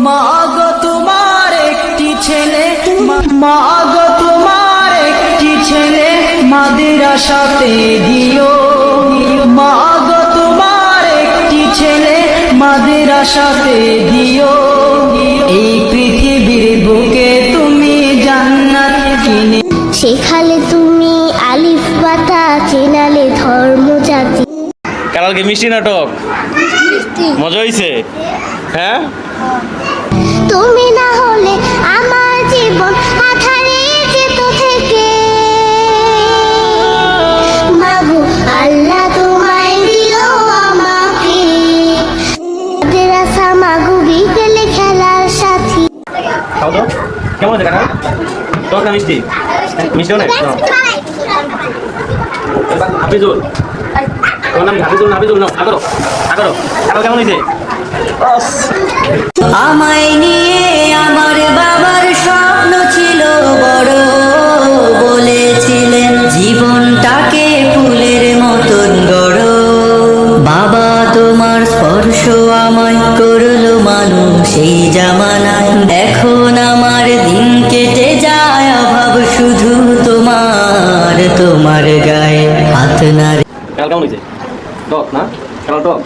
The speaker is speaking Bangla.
মা গো তোমার একটি ছেলে, মা গো তোমার একটি ছেলে মাদ্রাসাতে দিও। মা গো তোমার একটি ছেলে মাদ্রাসাতে দিও। এই পৃথিবীর বুকে তুমি জান্নাত কিনে শেখালে তুমি আলিফ বাতা, চেনালে ধর্ম জাতি। কালকে মিষ্টি নাটক মজা হয়েছে? হ্যাঁ, তুমি না হলে আমার জীবন আধারে যেত থেকে। মাগো আল্লাহ তোমায় দিল আমাকে মাদ্রাসা, মাগো বিকেলে খেলার সাথী। খাও তো কেমন আছে কাকা? তোর না মিষ্টি মিষ্টি অনেক। হাফিজুল, তোমার নাম হাফিজুল? হাফিজুল নাও, আগরো আগরো। কাকা কেমন হয়েছে? আমায় নিয়ে আমার বাবার স্বপ্ন ছিল বড়, বলেছিলেন জীবনটাকে ফুলের মতন গড়। বাবা তোমার স্পর্শ আমায় করলো মানুষ এই জামানায়। এখন আমার দিন কেটে যায় অভাব শুধু তোমার, তোমার গায়ে হাত নাড়ে। কাল কেমন হয়েছে? টক না? কাল টক।